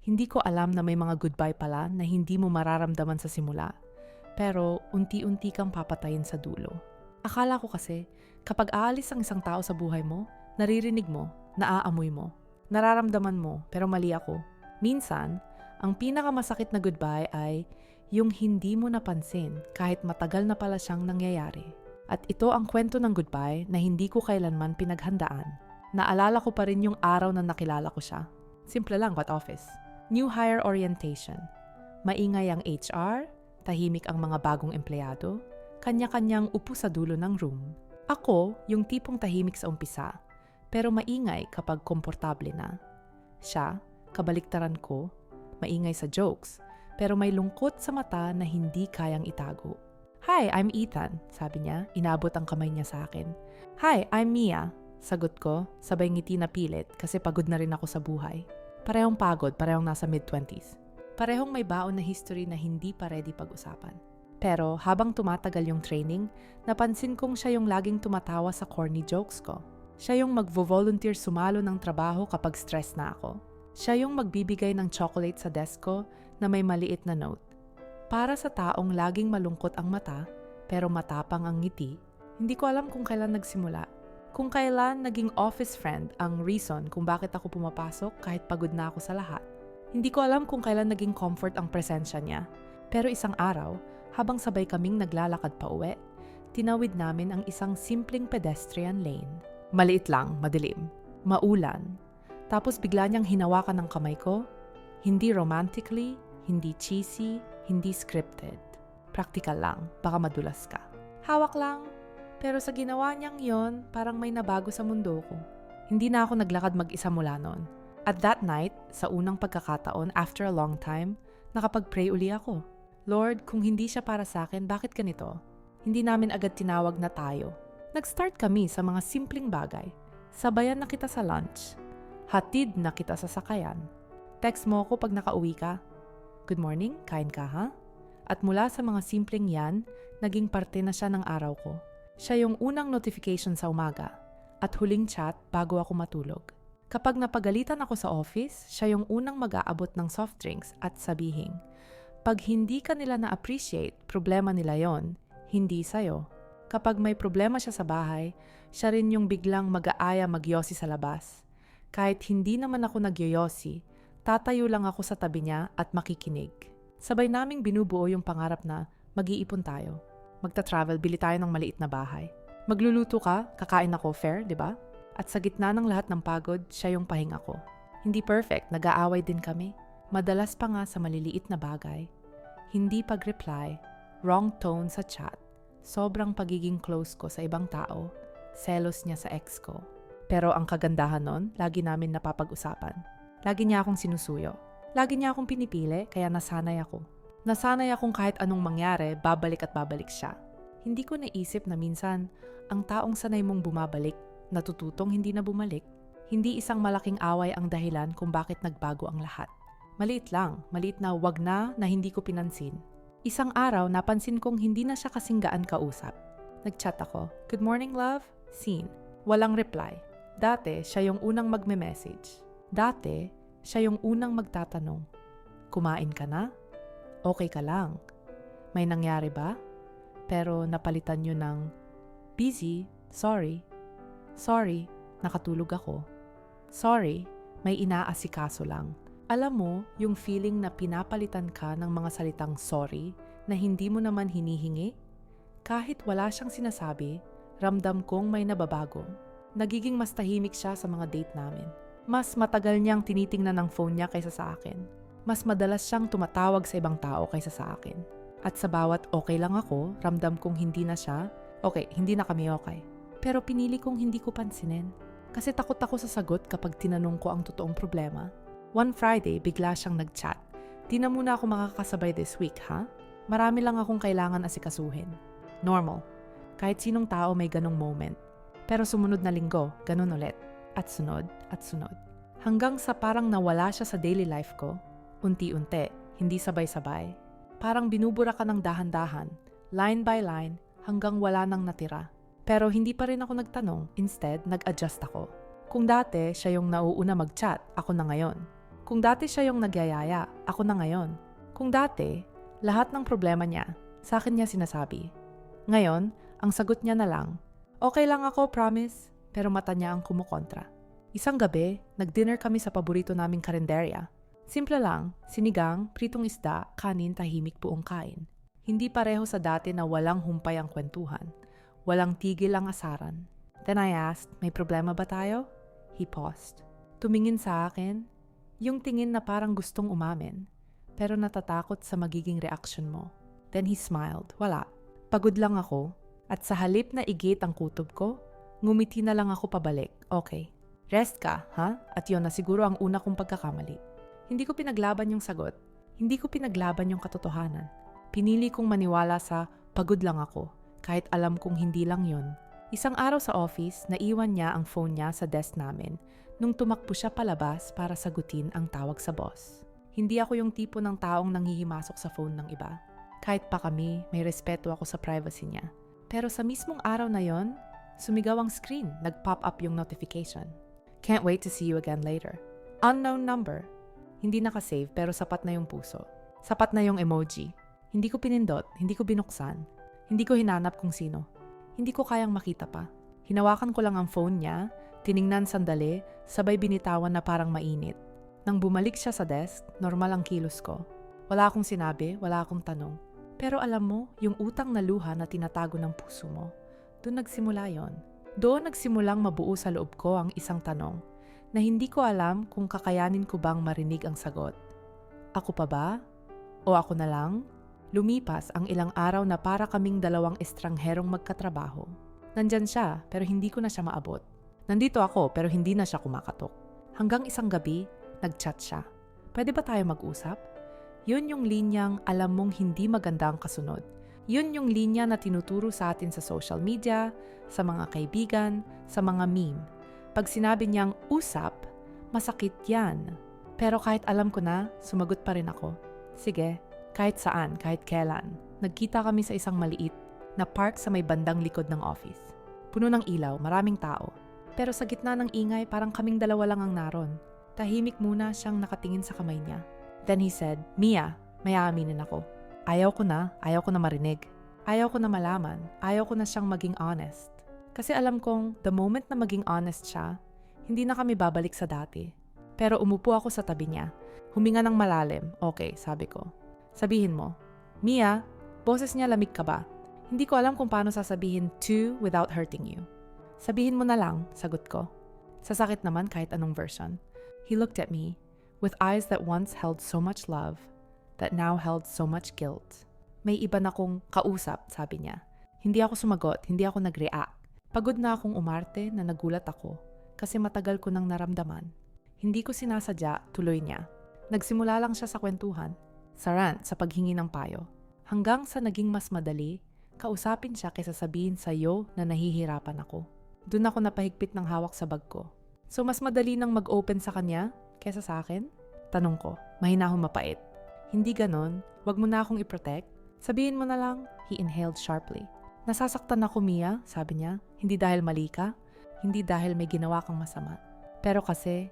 Hindi ko alam na may mga goodbye pala na hindi mo mararamdaman sa simula, pero unti-unti kang papatayin sa dulo. Akala ko kasi, kapag aalis ang isang tao sa buhay mo, naririnig mo, naaamoy mo, nararamdaman mo, pero mali ako. Minsan, ang pinakamasakit na goodbye ay yung hindi mo napansin kahit matagal na pala siyang nangyayari. At ito ang kwento ng goodbye na hindi ko kailanman pinaghandaan. Naalala ko pa rin yung araw na nakilala ko siya. Simple lang, but office. New hire orientation. Maingay ang HR, tahimik ang mga bagong empleyado, kanya-kanyang upo sa dulo ng room. Ako, yung tipong tahimik sa umpisa, pero maingay kapag komportable na. Siya, kabaliktaran ko, maingay sa jokes, pero may lungkot sa mata na hindi kayang itago. "Hi, I'm Ethan," sabi niya, inabot ang kamay niya sa akin. "Hi, I'm Mia," sagot ko, sabay ngiti na pilit kasi pagod na rin ako sa buhay. Parehong pagod, parehong nasa mid-20s. Parehong may baon na history na hindi pa ready pag-usapan. Pero habang tumatagal yung training, napansin kong siya yung laging tumatawa sa corny jokes ko. Siya yung magvo-volunteer sumalo ng trabaho kapag stress na ako. Siya yung magbibigay ng chocolate sa desk ko na may maliit na note. Para sa taong laging malungkot ang mata, pero matapang ang ngiti, hindi ko alam kung kailan nagsimula. Kung kailan naging office friend ang reason kung bakit ako pumapasok kahit pagod na ako sa lahat. Hindi ko alam kung kailan naging comfort ang presensya niya. Pero isang araw, habang sabay kaming naglalakad pa uwi, tinawid namin ang isang simpleng pedestrian lane. Maliit lang, madilim, maulan. Tapos bigla niyang hinawakan ng kamay ko. Hindi romantically, hindi cheesy, hindi scripted. Practical lang, baka madulas ka. Hawak lang. Pero sa ginawa niyang yon, parang may nabago sa mundo ko. Hindi na ako naglakad mag-isa mula noon. At that night, sa unang pagkakataon after a long time, nakapag-pray uli ako. Lord, kung hindi siya para sa akin, bakit ganito? Hindi namin agad tinawag na tayo. Nag-start kami sa mga simpleng bagay. Sabayan na kita sa lunch. Hatid na kita sa sakayan. Text mo ako pag nakauwi ka. Good morning, kain ka ha? At mula sa mga simpleng yan, naging parte na siya ng araw ko. Siya yung unang notification sa umaga at huling chat bago ako matulog. Kapag napagalitan ako sa office, siya yung unang mag-aabot ng soft drinks at sabihing, pag hindi ka nila na-appreciate, problema nila yon, hindi sa'yo. Kapag may problema siya sa bahay, siya rin yung biglang mag-aaya magyosi sa labas. Kahit hindi naman ako nagyoyosi, tatayo lang ako sa tabi niya at makikinig. Sabay naming binubuo yung pangarap na mag-iipon tayo. Magta-travel, bili tayo ng maliit na bahay. Magluluto ka, kakain ako, fair, di ba? At sa gitna ng lahat ng pagod, siya yung pahinga ko. Hindi perfect, nag-aaway din kami. Madalas pa nga sa maliliit na bagay. Hindi pag-reply, wrong tone sa chat, sobrang pagiging close ko sa ibang tao, selos niya sa ex ko. Pero ang kagandahan nun, lagi namin napapag-usapan. Lagi niya akong sinusuyo. Lagi niya akong pinipili, kaya nasanay ako. Nasanay akong kahit anong mangyari, babalik at babalik siya. Hindi ko naisip na minsan, ang taong sanay mong bumabalik, natututong hindi na bumalik. Hindi isang malaking away ang dahilan kung bakit nagbago ang lahat. Maliit lang, maliit na wag na hindi ko pinansin. Isang araw, napansin kong hindi na siya kasing gaan kausap. Nag-chat ako, "Good morning, love?" Seen. Walang reply. Dati, siya yung unang magme-message. Dati, siya yung unang magtatanong, "Kumain ka na? Okay ka lang? May nangyari ba?" Pero napalitan nyo ng, "Busy, sorry. Sorry, nakatulog ako. Sorry, may inaasikaso lang." Alam mo, yung feeling na pinapalitan ka ng mga salitang sorry na hindi mo naman hinihingi? Kahit wala siyang sinasabi, ramdam kong may nababago. Nagiging mas tahimik siya sa mga date namin. Mas matagal niyang tinitingnan ng phone niya kaysa sa akin. Mas madalas siyang tumatawag sa ibang tao kaysa sa akin. At sa bawat okay lang ako, ramdam kong hindi na siya, okay, hindi na kami okay. Pero pinili kong hindi ko pansinin. Kasi takot ako sa sagot kapag tinanong ko ang totoong problema. One Friday, bigla siyang nag-chat. "Di na muna ako makakasabay this week, ha? Marami lang akong kailangan asikasuhin." Normal. Kahit sinong tao may ganong moment. Pero sumunod na linggo, ganon ulit. At sunod, at sunod. Hanggang sa parang nawala siya sa daily life ko. Unti-unti, hindi sabay-sabay. Parang binubura ka ng dahan-dahan, line by line, hanggang wala nang natira. Pero hindi pa rin ako nagtanong, instead, nag-adjust ako. Kung dati, siya yung nauuna mag-chat, ako na ngayon. Kung dati siya yung nagyayaya, ako na ngayon. Kung dati, lahat ng problema niya, sa akin niya sinasabi. Ngayon, ang sagot niya na lang, okay lang ako, promise, pero mata niya ang kumukontra. Isang gabi, nag-dinner kami sa paborito naming karinderya. Simple lang, sinigang, pritong isda, kanin, tahimik buong kain. Hindi pareho sa dati na walang humpay ang kwentuhan. Walang tigil ang asaran. Then I asked, may problema ba tayo? He paused. Tumingin sa akin, yung tingin na parang gustong umamin, pero natatakot sa magiging reaksyon mo. Then he smiled, wala. Pagod lang ako, at sa halip na igit ang kutob ko, ngumiti na lang ako pabalik. Okay, rest ka, ha? At yun na siguro ang una kong pagkakamali. Hindi ko pinaglaban yung sagot. Hindi ko pinaglaban yung katotohanan. Pinili kong maniwala sa pagod lang ako, kahit alam kong hindi lang yun. Isang araw sa office, naiwan niya ang phone niya sa desk namin nung tumakbo siya palabas para sagutin ang tawag sa boss. Hindi ako yung tipo ng taong nanghihimasok sa phone ng iba. Kahit pa kami, may respeto ako sa privacy niya. Pero sa mismong araw na yon, sumigaw ang screen, nag-pop up yung notification. Can't wait to see you again later. Unknown number. Hindi nakasave pero sapat na yung puso. Sapat na yung emoji. Hindi ko pinindot, hindi ko binuksan. Hindi ko hinanap kung sino. Hindi ko kayang makita pa. Hinawakan ko lang ang phone niya, tiningnan sandali, sabay binitawan na parang mainit. Nang bumalik siya sa desk, normal ang kilos ko. Wala akong sinabi, wala akong tanong. Pero alam mo, yung utang na luha na tinatago ng puso mo, doon nagsimula yon. Doon nagsimulang mabuo sa loob ko ang isang tanong na hindi ko alam kung kakayanin ko bang marinig ang sagot. Ako pa ba? O ako na lang? Lumipas ang ilang araw na para kaming dalawang estrangherong magkatrabaho. Nandyan siya pero hindi ko na siya maabot. Nandito ako pero hindi na siya kumakatok. Hanggang isang gabi, nag-chat siya. Pwede ba tayo mag-usap? Yun yung linyang alam mong hindi maganda ang kasunod. Yun yung linya na tinuturo sa atin sa social media, sa mga kaibigan, sa mga meme. Pag sinabi niyang usap, masakit yan. Pero kahit alam ko na, sumagot pa rin ako. Sige, kahit saan, kahit kailan. Nagkita kami sa isang maliit na park sa may bandang likod ng office. Puno ng ilaw, maraming tao. Pero sa gitna ng ingay, parang kaming dalawa lang ang naron. Tahimik muna siyang nakatingin sa kamay niya. Then he said, Mia, may aaminin ako. Ayaw ko na marinig. Ayaw ko na malaman, ayaw ko na siyang maging honest. Kasi alam kong the moment na maging honest siya, hindi na kami babalik sa dati. Pero umupo ako sa tabi niya. Huminga ng malalim. Okay, sabi ko. Sabihin mo, Mia, boses niya lamig ka ba? Hindi ko alam kung paano sasabihin to without hurting you. Sabihin mo na lang, sagot ko. Sasakit naman kahit anong version. He looked at me with eyes that once held so much love, that now held so much guilt. May iba na kong kausap, sabi niya. Hindi ako sumagot, hindi ako nag-react. Pagod na akong umarte na nagulat ako kasi matagal ko nang naramdaman. Hindi ko sinasadya, tuloy niya. Nagsimula lang siya sa kwentuhan, sa rant, sa paghingi ng payo. Hanggang sa naging mas madali, kausapin siya kaysa sabihin sa'yo na nahihirapan ako. Doon ako napahigpit ng hawak sa bag ko. So mas madali nang mag-open sa kanya kaysa sa akin? Tanong ko, mahina akong mapait. Hindi ganon, wag mo na akong i-protect. Sabihin mo na lang, he inhaled sharply. Nasasaktan ako, Mia, sabi niya. Hindi dahil mali ka, hindi dahil may ginawa kang masama. Pero kasi,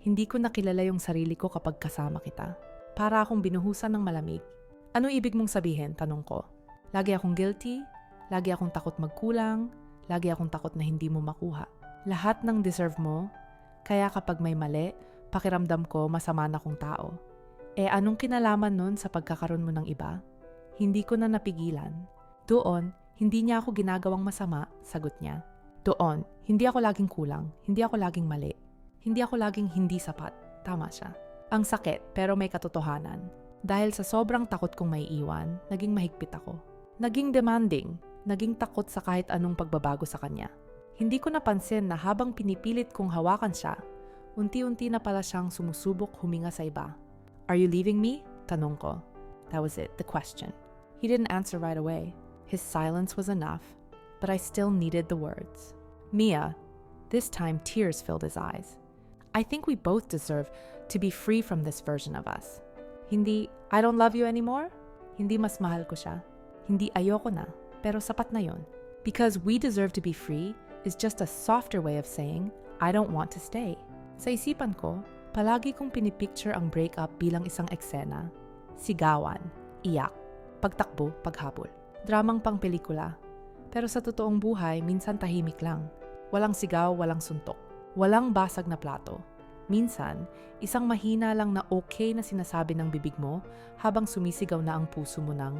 hindi ko nakilala yung sarili ko kapag kasama kita. Para akong binuhusan ng malamig. Ano ibig mong sabihin? Tanong ko. Lagi akong guilty, lagi akong takot magkulang, lagi akong takot na hindi mo makuha. Lahat ng deserve mo, kaya kapag may mali, pakiramdam ko masama na kong tao. Anong kinalaman nun sa pagkakaroon mo ng iba? Hindi ko na napigilan. Doon, hindi niya ako ginagawang masama, sagot niya. Doon, hindi ako laging kulang, hindi ako laging mali. Hindi ako laging hindi sapat, tama siya. Ang sakit pero may katotohanan. Dahil sa sobrang takot kong may iwan, naging mahigpit ako. Naging demanding, naging takot sa kahit anong pagbabago sa kanya. Hindi ko napansin na habang pinipilit kong hawakan siya, unti-unti na pala siyang sumusubok huminga sa iba. Are you leaving me? Tanong ko. That was it, the question. He didn't answer right away. His silence was enough, but I still needed the words. Mia, this time tears filled his eyes. I think we both deserve to be free from this version of us. Hindi, I don't love you anymore? Hindi mas mahal ko siya. Hindi ayoko na, pero sapat na yon. Because we deserve to be free is just a softer way of saying, I don't want to stay. Sa isipan ko, Palagi kong pinipicture ang breakup bilang isang eksena. Sigawan, iyak, pagtakbo, paghabol. Dramang pang pelikula. Pero sa totoong buhay, minsan tahimik lang. Walang sigaw, walang suntok. Walang basag na plato. Minsan, isang mahina lang na okay na sinasabi ng bibig mo habang sumisigaw na ang puso mo ng,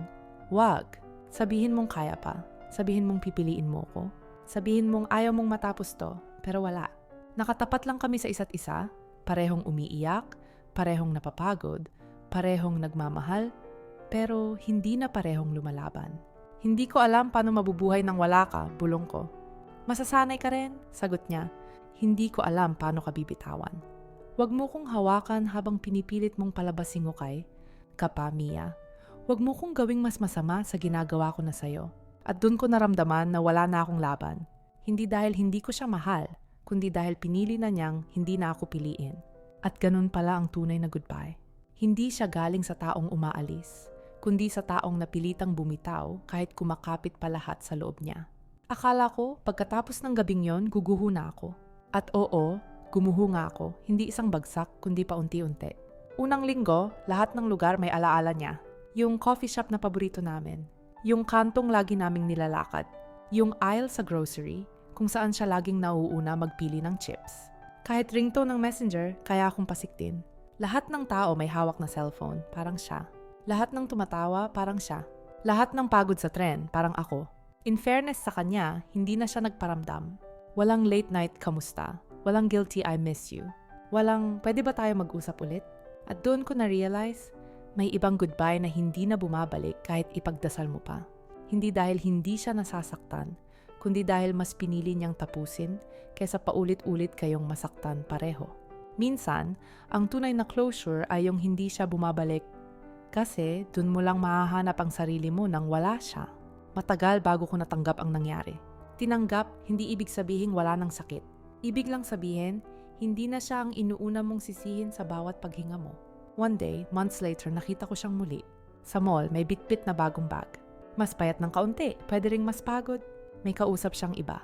"Wag." Sabihin mong kaya pa. Sabihin mong pipiliin mo ko. Sabihin mong ayaw mong matapos to, pero wala. Nakatapat lang kami sa isa't isa, parehong umiiyak, parehong napapagod, parehong nagmamahal, pero hindi na parehong lumalaban. Hindi ko alam paano mabubuhay nang wala ka, bulong ko. Masasanay ka rin, sagot niya. Hindi ko alam paano ka bibitawan. Huwag mo kong hawakan habang pinipilit mong palabasin ko kay, Kapa Mia. Huwag mo kong gawing mas masama sa ginagawa ko na sayo. At dun ko naramdaman na wala na akong laban. Hindi dahil hindi ko siya mahal, kundi dahil pinili na niyang hindi na ako piliin. At ganun pala ang tunay na goodbye. Hindi siya galing sa taong umaalis, kundi sa taong napilitang bumitaw kahit kumakapit pa lahat sa loob niya. Akala ko, pagkatapos ng gabing yon, guguho na ako. At oo, gumuho nga ako, hindi isang bagsak, kundi paunti-unti. Unang linggo, lahat ng lugar may alaala niya. Yung coffee shop na paborito namin. Yung kantong lagi naming nilalakad. Yung aisle sa grocery, kung saan siya laging nauuna magpili ng chips. Kahit ringtone ng messenger, kaya akong pasiktin. Lahat ng tao may hawak na cellphone, parang siya. Lahat ng tumatawa, parang siya. Lahat ng pagod sa tren, parang ako. In fairness sa kanya, hindi na siya nagparamdam. Walang late night kamusta. Walang guilty I miss you. Walang pwede ba tayo mag-usap ulit? At doon ko na-realize, may ibang goodbye na hindi na bumabalik kahit ipagdasal mo pa. Hindi dahil hindi siya nasasaktan, kundi dahil mas pinili niyang tapusin kaysa paulit-ulit kayong masaktan pareho. Minsan, ang tunay na closure ay yung hindi siya bumabalik kasi dun mo lang mahahanap ang sarili mo nang wala siya. Matagal bago ko natanggap ang nangyari. Tinanggap, hindi ibig sabihin wala ng sakit. Ibig lang sabihin, hindi na siya ang inuuna mong sisihin sa bawat paghinga mo. One day, months later, nakita ko siyang muli. Sa mall, may bitbit na bagong bag. Mas payat ng kaunti, pwede ring mas pagod. May kausap siyang iba.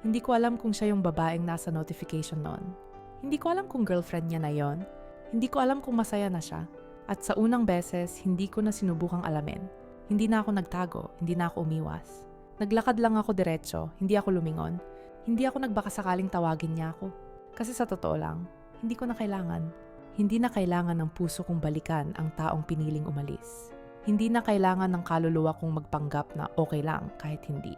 Hindi ko alam kung siya yung babaeng nasa notification noon. Hindi ko alam kung girlfriend niya na yon. Hindi ko alam kung masaya na siya. At sa unang beses, hindi ko na sinubukang alamin. Hindi na ako nagtago, hindi na ako umiwas. Naglakad lang ako diretso, hindi ako lumingon. Hindi ako nagbakasakaling tawagin niya ako. Kasi sa totoo lang, hindi ko na kailangan. Hindi na kailangan ng puso kong balikan ang taong piniling umalis. Hindi na kailangan ng kaluluwa kong magpanggap na okay lang kahit hindi.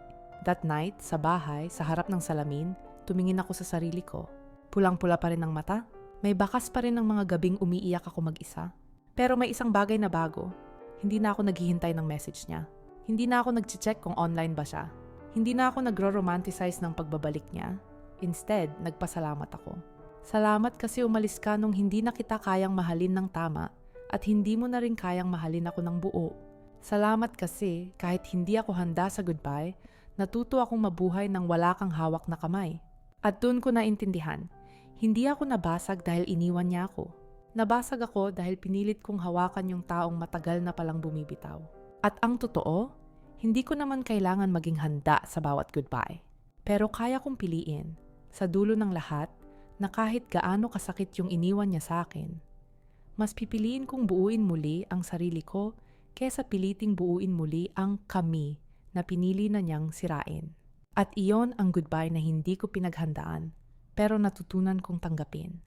That night, sa bahay, sa harap ng salamin, tumingin ako sa sarili ko. Pulang-pula pa rin ang mata. May bakas pa rin ng mga gabing umiiyak ako mag-isa. Pero may isang bagay na bago. Hindi na ako naghihintay ng message niya. Hindi na ako nag-check kung online ba siya. Hindi na ako nagro-romanticize ng pagbabalik niya. Instead, nagpasalamat ako. Salamat kasi umalis ka nung hindi na kita kayang mahalin ng tama at hindi mo na rin kayang mahalin ako ng buo. Salamat kasi kahit hindi ako handa sa goodbye, natuto akong mabuhay nang wala kang hawak na kamay. At doon ko naintindihan, hindi ako nabasag dahil iniwan niya ako. Nabasag ako dahil pinilit kong hawakan yung taong matagal na palang bumibitaw. At ang totoo, hindi ko naman kailangan maging handa sa bawat goodbye. Pero kaya kong piliin, sa dulo ng lahat, na kahit gaano kasakit yung iniwan niya sa akin, mas pipiliin kong buuin muli ang sarili ko kesa piliting buuin muli ang kami na pinili na niyang sirain. At iyon ang goodbye na hindi ko pinaghandaan, pero natutunan kong tanggapin.